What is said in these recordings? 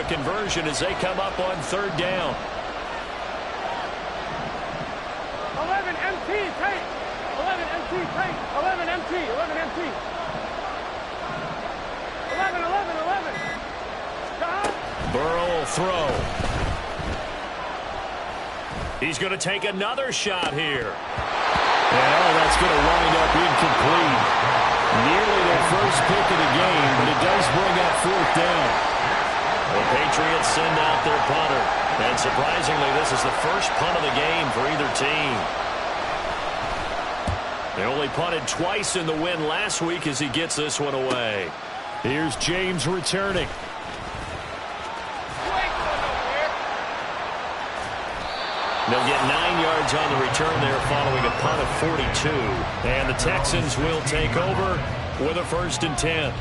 a conversion as they come up on third down. 11 MT, take. 11 MT, take. 11 MT, 11 MT. 11. Burrow will throw. He's going to take another shot here. And that's going to wind up incomplete. Nearly their first pick of the game, but it does bring up fourth down. The Patriots send out their punter. And surprisingly, this is the first punt of the game for either team. They only punted twice in the win last week as he gets this one away. Here's James returning. They'll get 9 yards on the return there following a punt of 42. And the Texans will take over with a 1st and 10.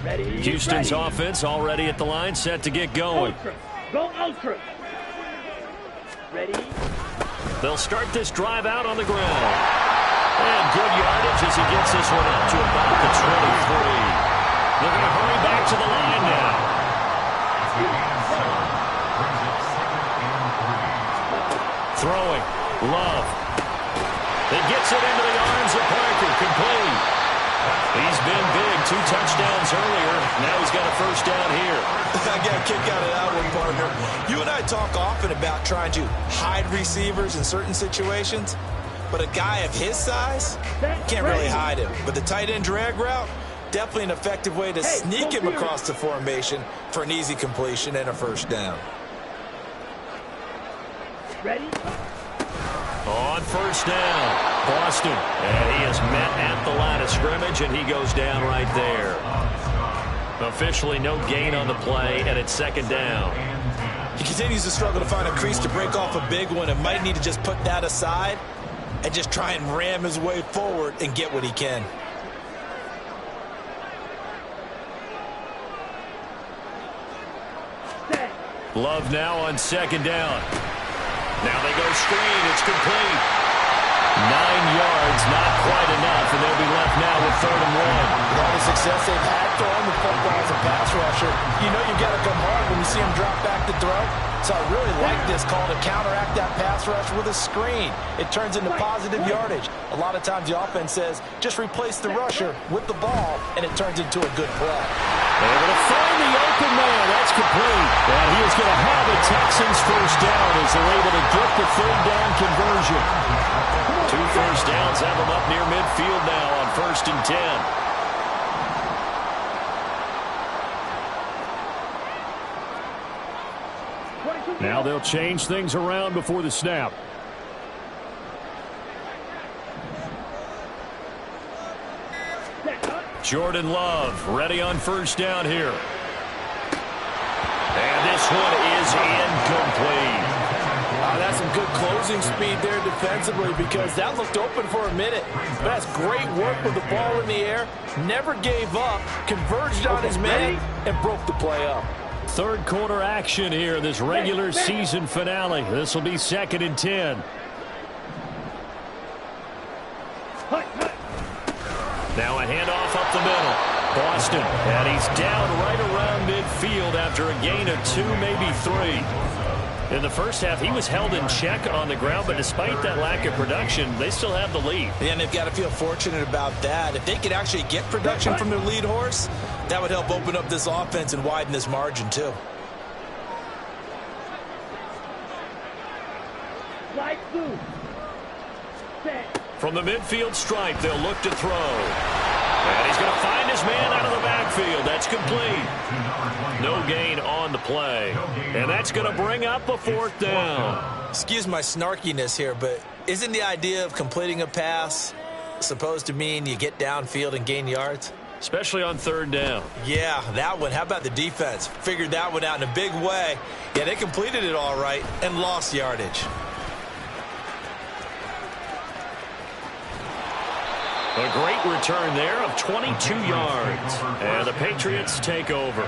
Ready, Houston's offense already at the line, set to get going. Ultra. Go Ultra. Ready. They'll start this drive out on the ground. And good yardage as he gets this one up to about the 23. They're going to hurry back to the line now. Throwing. Love. It gets it into the arms of Parker. Complete. He's been big. 2 touchdowns earlier. Now he's got a 1st down here. I got a kick out of that one, partner. You and I talk often about trying to hide receivers in certain situations. But a guy of his size, can't really hide him. But the tight end drag route, definitely an effective way to sneak him across the formation for an easy completion and a 1st down. Ready? On 1st down, Boston. And he is met at the line of scrimmage, and he goes down right there. Officially no gain on the play, and it's 2nd down. He continues to struggle to find a crease to break off a big one and might need to just put that aside and just try and ram his way forward and get what he can. Love now on 2nd down. Now they go screen. It's complete. 9 yards, not quite enough, and they'll be left now with 3rd and 1. With all the success they've had throwing the football as a pass rusher, you know you've got to come hard when you see him drop back to throw. So I really like this call to counteract that pass rush with a screen. It turns into positive yardage. A lot of times the offense says, just replace the rusher with the ball, and it turns into a good play. They're going to find the open man. That's complete. And he is going to have a Texans 1st down as they're able to get the 3rd down conversion. 2 first downs have them up near midfield now on 1st and 10. Now they'll change things around before the snap. Jordan Love ready on 1st down here. And this one is incomplete. That's some good closing speed there defensively because that looked open for a minute. But that's great work with the ball in the air. Never gave up, converged on his man, and broke the play up. 3rd quarter action here in this regular season finale. This will be 2nd and 10. Now a handoff up the middle. Boston, and he's down right around midfield after a gain of 2, maybe 3. In the first half, he was held in check on the ground, but despite that lack of production, they still have the lead. And they've got to feel fortunate about that. If they could actually get production from their lead horse, that would help open up this offense and widen this margin, too. From the midfield stripe, they'll look to throw. And he's going to find his man out of the backfield. That's complete. No gain on the play. And that's going to bring up a 4th down. Excuse my snarkiness here, but isn't the idea of completing a pass supposed to mean you get downfield and gain yards? Especially on 3rd down. Yeah, that one. How about the defense? Figured that one out in a big way. Yeah, they completed it all right and lost yardage. A great return there of 22 yards. And the Patriots take over.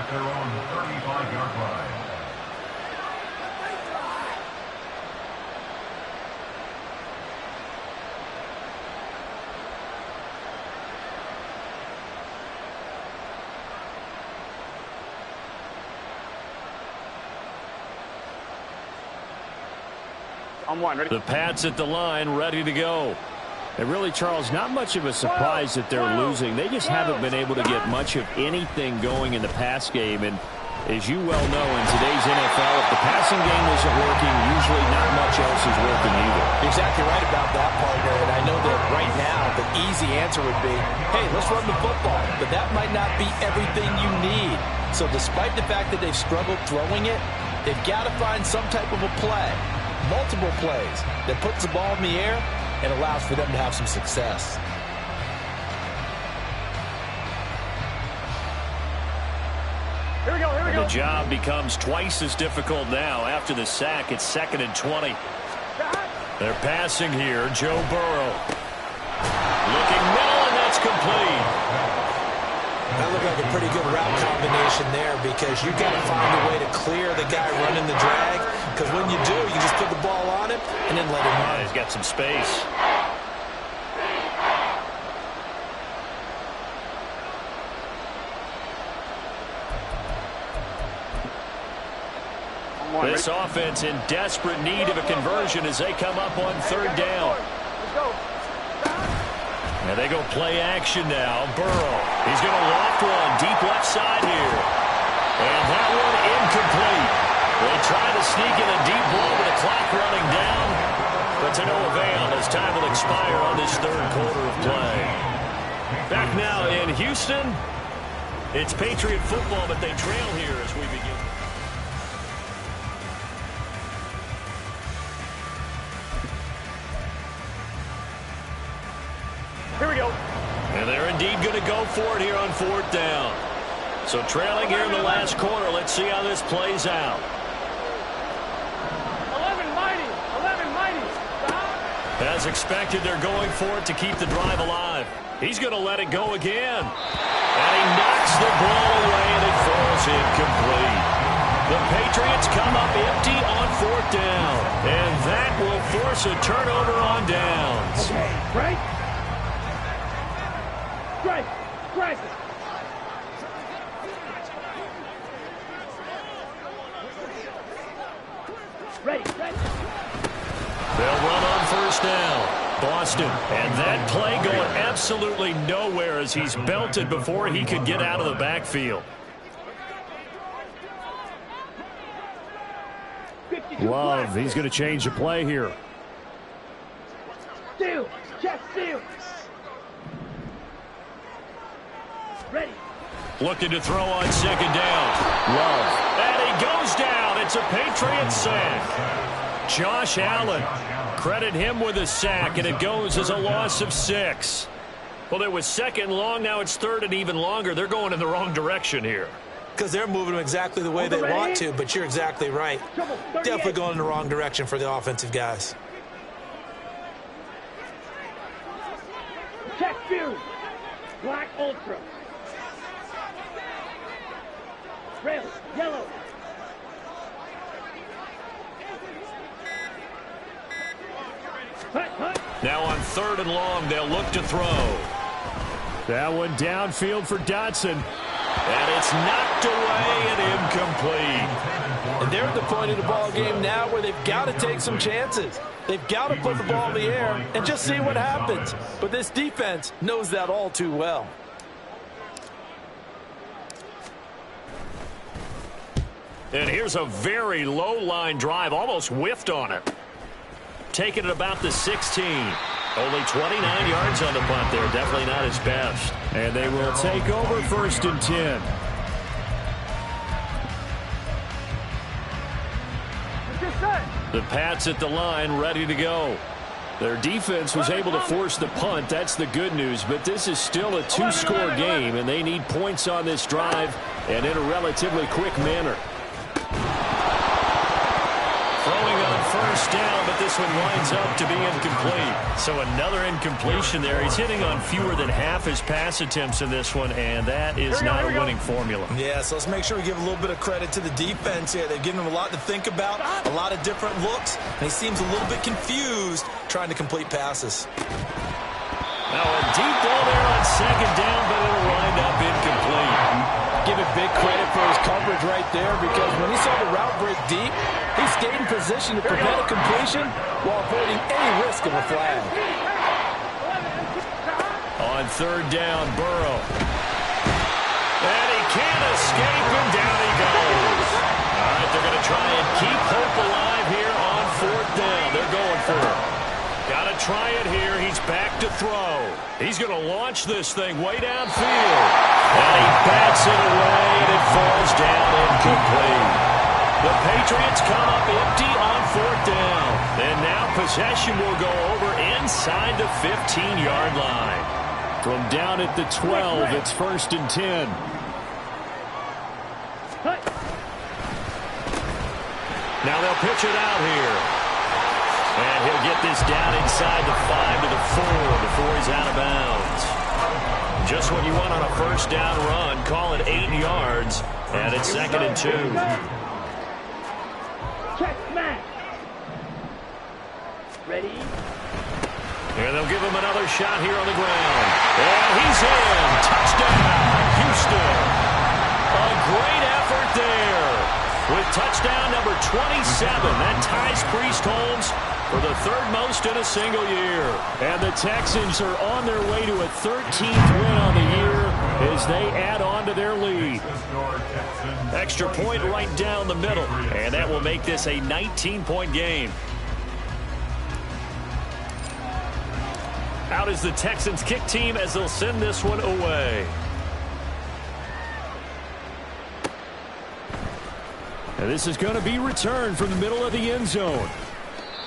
On one, ready? The Pats at the line, ready to go. And really, Charles, not much of a surprise that they're losing. They just haven't been able to get much of anything going in the pass game. And as you well know, in today's NFL, if the passing game isn't working, usually not much else is working either. You're exactly right about that, partner. And I know that right now the easy answer would be, hey, let's run the football. But that might not be everything you need. So despite the fact that they've struggled throwing it, they've got to find some type of a play, multiple plays, that puts the ball in the air and allows for them to have some success. Here we go, here we go. The job becomes twice as difficult now. After the sack, it's 2nd and 20. They're passing here. Joe Burrow. Looking middle, and that's complete. That looked like a pretty good route combination there because you've got to find a way to clear the guy running the drag. Because when you do, you just put the ball on him and then let him run. He's got some space. This offense in desperate need of a conversion as they come up on 3rd down. And they go play action now. Burrow. He's going to loft one deep left side here. And that one incomplete. They try to sneak in a deep ball with the clock running down. But to no avail as time will expire on this 3rd quarter of play. Back now in Houston. It's Patriot football, but they trail here as we begin. Here we go. And they're indeed going to go for it here on 4th down. So trailing here in the last quarter. Let's see how this plays out. 11 mighty. 11 mighty. As expected, they're going for it to keep the drive alive. He's going to let it go again. And he knocks the ball away, and it falls incomplete. The Patriots come up empty on 4th down. And that will force a turnover on downs. Okay, right? Strike! Strike! Ready, ready. They'll run on 1st down. Boston. And that play going absolutely nowhere as he's belted before he could get out of the backfield. Love, he's going to change the play here. Steal! Check steal! Ready. Looking to throw on 2nd down. Love. And he goes down. It's a Patriot sack. Josh Allen. Credit him with a sack, and it goes as a loss of 6. Well, it was 2nd long. Now it's 3rd and even longer. They're going in the wrong direction here. Because they're moving them exactly the way they want to, but you're exactly right. Definitely going in the wrong direction for the offensive guys. Check view. Black ultra. Red, yellow. Now on 3rd and long, they'll look to throw. That one downfield for Dotson. And it's knocked away and incomplete. And they're at the point of the ball game now where they've got to take some chances. They've got to put the ball in the air and just see what happens. But this defense knows that all too well. And here's a very low-line drive, almost whiffed on it. Taking it about the 16. Only 29 yards on the punt there. Definitely not his best. And they will take over 1st and 10. The Pats at the line, ready to go. Their defense was able to force the punt. That's the good news. But this is still a 2-score game, and they need points on this drive and in a relatively quick manner. Throwing on 1st down, but this one winds up to be incomplete. So another incompletion there. He's hitting on fewer than half his pass attempts in this one, and that is not a winning formula. Yeah, so let's make sure we give a little bit of credit to the defense here. They've given him a lot to think about, a lot of different looks, and he seems a little bit confused trying to complete passes. Now a deep ball there on 2nd down, but it'll wind up incomplete. Give it big credit for his coverage right there, because when he saw the route break deep, he stayed in position to prevent a completion while avoiding any risk of a flag. On third down, Burrow. And he can't escape, and down he goes. All right, they're going to try and keep hope alive here on fourth down. They're going for it. Got to try it here. He's back to throw. He's going to launch this thing way downfield. And he bats it away, and it falls down incomplete. The Patriots come up empty on fourth down. And now possession will go over inside the 15-yard line. From down at the 12, it's 1st and 10. Now they'll pitch it out here. And he'll get this down inside the 5 to the 4 before he's out of bounds. Just what you want on a first down run. Call it 8 yards. And it's 2nd and 2. Check, smash. Ready? And they'll give him another shot here on the ground. And he's in. Touchdown, Houston. A great effort there. With touchdown number 27, that ties Priest Holmes for the 3rd most in a single year. And the Texans are on their way to a 13th win on the year as they add on to their lead. Extra point right down the middle, and that will make this a 19-point game. Out is the Texans kick team as they'll send this one away. And this is going to be returned from the middle of the end zone.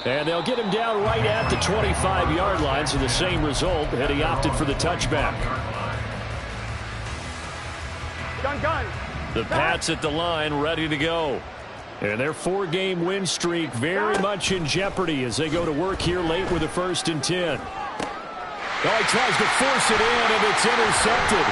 And they'll get him down right at the 25-yard line, so the same result, and he opted for the touchback. Gun. The Pats at the line, ready to go. And their 4-game win streak very much in jeopardy as they go to work here late with a 1st and 10. Oh, he tries to force it in, and it's intercepted.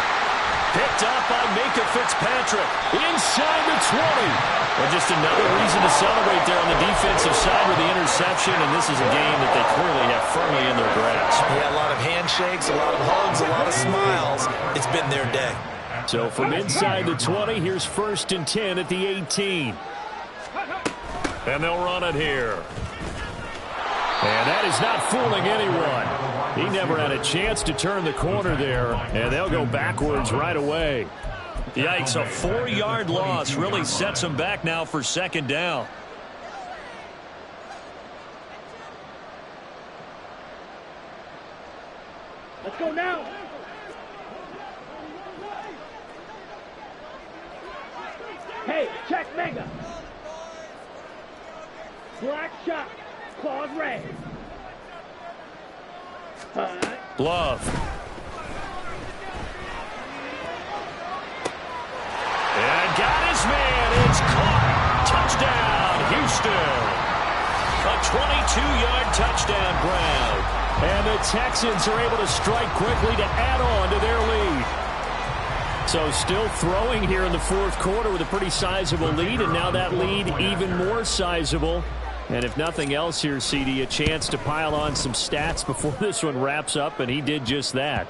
Picked up by Minka Fitzpatrick. Inside the 20. And just another reason to celebrate there on the defensive side with the interception, and this is a game that they clearly have firmly in their grasp. Yeah, a lot of handshakes, a lot of hugs, a lot of smiles. It's been their day. So from inside the 20, here's 1st and 10 at the 18. And they'll run it here. And that is not fooling anyone. He never had a chance to turn the corner there, and they'll go backwards right away. Yikes, a 4-yard loss really sets him back now for 2nd down. Let's go now. Hey, check Mega. Black shot. Claws red. Love. And got his man. It's caught. Touchdown, Houston. A 22-yard touchdown ground. And the Texans are able to strike quickly to add on to their lead. So still throwing here in the 4th quarter with a pretty sizable lead, and now that lead even more sizable. And if nothing else here, CD, a chance to pile on some stats before this one wraps up, and he did just that.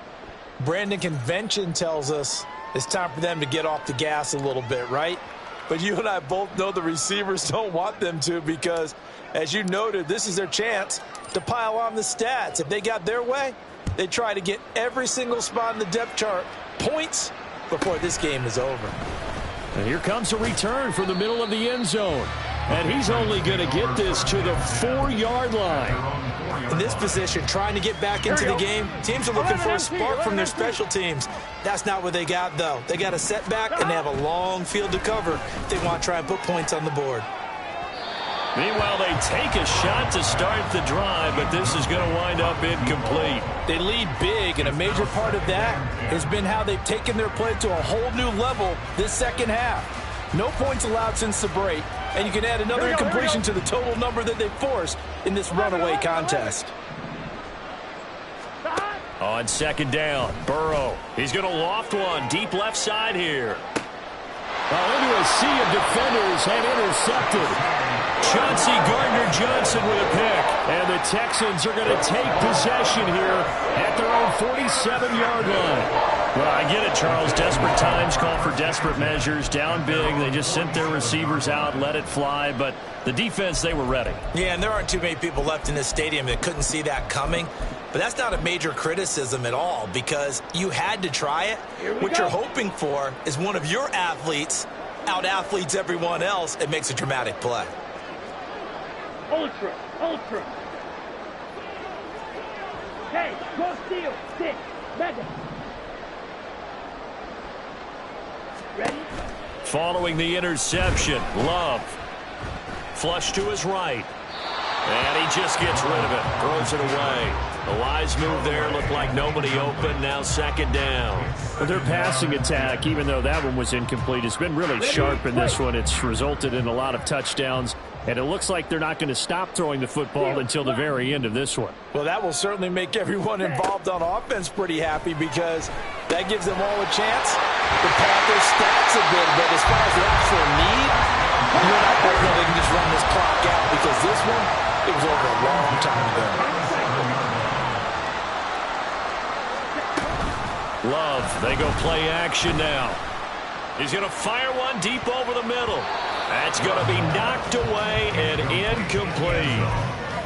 Brandon, convention tells us it's time for them to get off the gas a little bit, right? But you and I both know the receivers don't want them to, because, as you noted, this is their chance to pile on the stats. If they got their way, they try to get every single spot in the depth chart points before this game is over. And here comes a return from the middle of the end zone. And he's only going to get this to the 4-yard line. In this position, trying to get back into the game, teams are looking for a spark from their special teams. That's not what they got, though. They got a setback, and they have a long field to cover if they want to try and put points on the board. Meanwhile, they take a shot to start the drive, but this is going to wind up incomplete. They lead big, and a major part of that has been how they've taken their play to a whole new level this 2nd half. No points allowed since the break, and you can add another incompletion to the total number that they forced in this runaway contest. On 2nd down, Burrow. He's going to loft one deep left side here. Into a sea of defenders and intercepted. Chauncey Gardner-Johnson with a pick. And the Texans are going to take possession here at their own 47-yard line. Well, I get it, Charles. Desperate times call for desperate measures. Down big, they just sent their receivers out, let it fly. But the defense, they were ready. Yeah, and there aren't too many people left in this stadium that couldn't see that coming. But that's not a major criticism at all because you had to try it. What you're hoping for is one of your athletes out-athletes everyone else and makes a dramatic play. Ultra, ultra. Hey, go steal, 6, mega. Ready? Following the interception, Love. Flush to his right. And he just gets rid of it. Throws it away. A wise move there. Looked like nobody open. Now second down. Well, their passing attack, even though that one was incomplete, has been really sharp in this one. It's resulted in a lot of touchdowns. And it looks like they're not going to stop throwing the football until the very end of this one. Well, that will certainly make everyone involved on offense pretty happy because that gives them all a chance to pad their stats a bit. But as far as the actual need, you're not both know they can just run this clock out because this one, it was over a long time ago. Love, they go play action now. He's going to fire one deep over the middle. That's going to be knocked away and incomplete.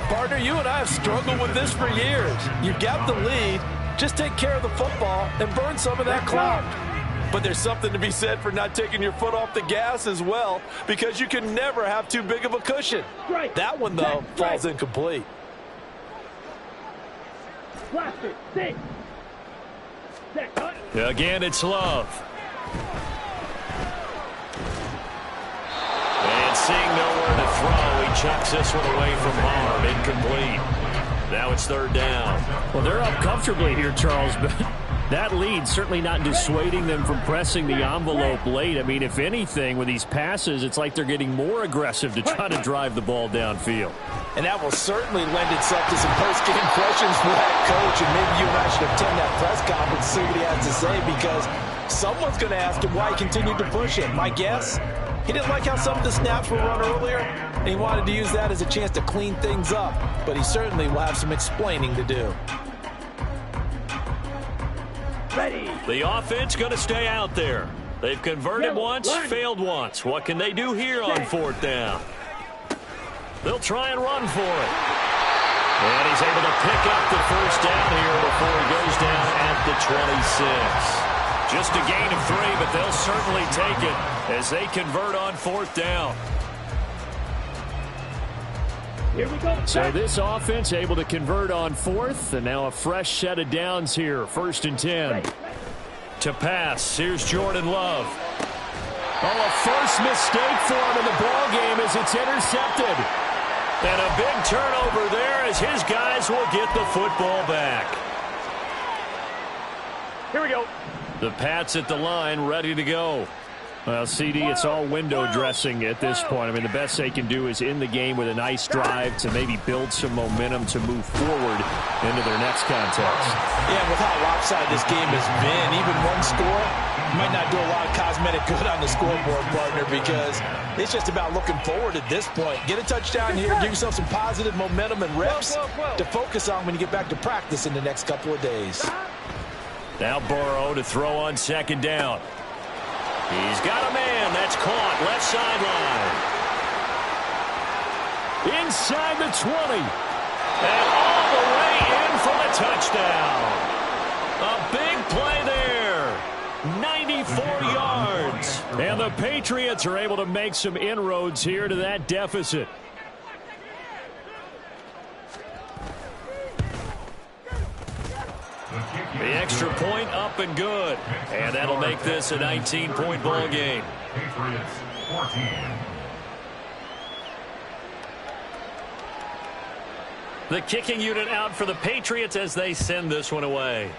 Partner, you and I have struggled with this for years. You've got the lead. Just take care of the football and burn some of that clock. But there's something to be said for not taking your foot off the gas as well because you can never have too big of a cushion. That one, though, falls incomplete. Again, it's Love. And seeing nowhere to throw, he chucks this one away from harm. Incomplete. Now it's third down. Well, they're up comfortably here, Charles, but that lead certainly not dissuading them from pressing the envelope late. I mean, if anything, with these passes, it's like they're getting more aggressive to try to drive the ball downfield. And that will certainly lend itself to some post-game questions for that coach. And maybe you and I should attend that press conference and see what he has to say because someone's going to ask him why he continued to push it. My guess, he didn't like how some of the snaps were run earlier, and he wanted to use that as a chance to clean things up. But he certainly will have some explaining to do. Ready. The offense going to stay out there. They've converted once, failed once. What can they do here on fourth down? They'll try and run for it. And he's able to pick up the first down here before he goes down at the 26. Just a gain of 3, but they'll certainly take it as they convert on fourth down. Here we go. So this offense able to convert on fourth, and now a fresh set of downs here, 1st and 10. To pass, here's Jordan Love. Oh, a first mistake for him in the ball game as it's intercepted. And a big turnover there as his guys will get the football back. Here we go. The Pats at the line, ready to go. Well, CD, it's all window dressing at this point. I mean, the best they can do is end the game with a nice drive to maybe build some momentum to move forward into their next contest. Yeah, with how lopsided this game has been, even one score might not do a lot of cosmetic good on the scoreboard, partner, because it's just about looking forward at this point. Get a touchdown here, give yourself some positive momentum and reps to focus on when you get back to practice in the next couple of days. Now Burrow to throw on second down. He's got a man. That's caught. Left sideline. Inside the 20. And all the way in for the touchdown. A big play there. 94 yards. And the Patriots are able to make some inroads here to that deficit. The extra point up and good. And that'll make this a 19-point ball game. Patriots 14. The kicking unit out for the Patriots as they send this one away.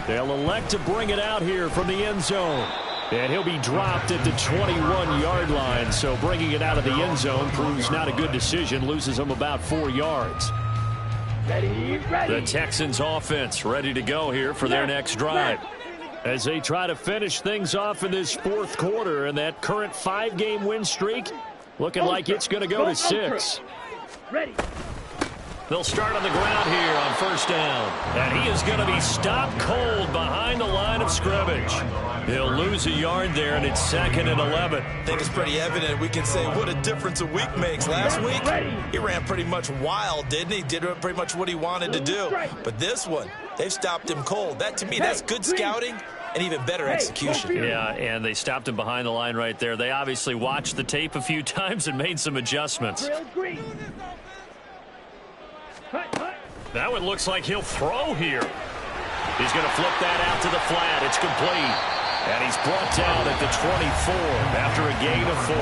They'll elect to bring it out here from the end zone. And he'll be dropped at the 21-yard line. So bringing it out of the end zone proves not a good decision. Loses him about 4 yards. Ready. The Texans offense ready to go here for their next drive. As they try to finish things off in this fourth quarter, and that current 5-game win streak looking like it's going to go to 6. Ready. They'll start on the ground here on first down. And he is going to be stopped cold behind the line of scrimmage. He'll lose a yard there, and it's 2nd and 11. I think it's pretty evident. We can say what a difference a week makes. Last week, he ran pretty much wild, didn't he? Did pretty much what he wanted to do. But this one, they've stopped him cold. That, to me, that's good scouting and even better execution. Yeah, and they stopped him behind the line right there. They obviously watched the tape a few times and made some adjustments. That one looks like he'll throw here. He's going to flip that out to the flat. It's complete. And he's brought down at the 24 after a gain of 4.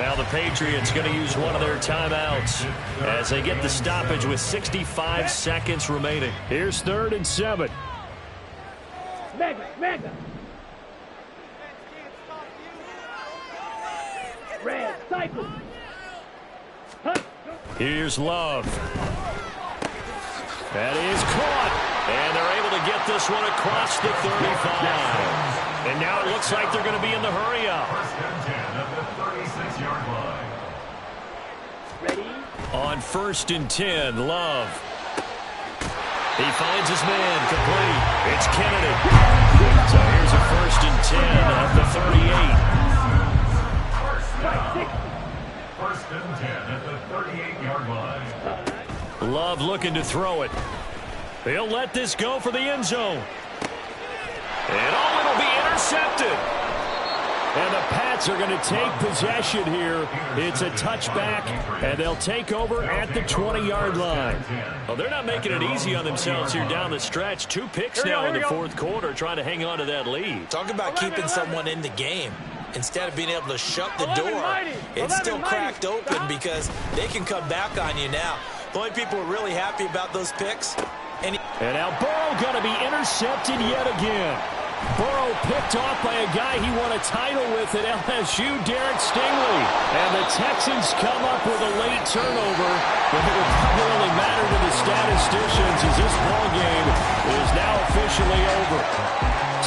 Now the Patriots going to use one of their timeouts as they get the stoppage with 65 seconds remaining. Here's 3rd and 7. Mega. Red, cycle. Here's Love. That is caught. And they're able to get this one across the 35. And now it looks like they're going to be in the hurry-up. Ready? On 1st and 10, Love. He finds his man, complete. It's Kennedy. So here's a 1st and 10 at the 38. 1st and 10 at the 38-yard line. Love looking to throw it. He'll let this go for the end zone. And it'll be intercepted. And the Pats are going to take possession here. It's a touchback, and they'll take over at the 20-yard line. Well, they're not making it easy on themselves here down the stretch. 2 picks now in the 4th quarter trying to hang on to that lead. Talk about keeping someone in the game. Instead of being able to shut the door, it's still cracked open because they can come back on you now. The only people who are really happy about those picks. And now Burrow going to be intercepted yet again. Burrow picked off by a guy he won a title with at LSU, Derek Stingley. And the Texans come up with a late turnover, but it will probably only matter to the statisticians as this ball game is now officially over.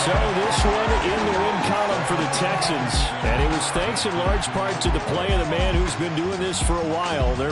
So this one in the win column for the Texans. And it was thanks in large part to the play of the man who's been doing this for a while. They're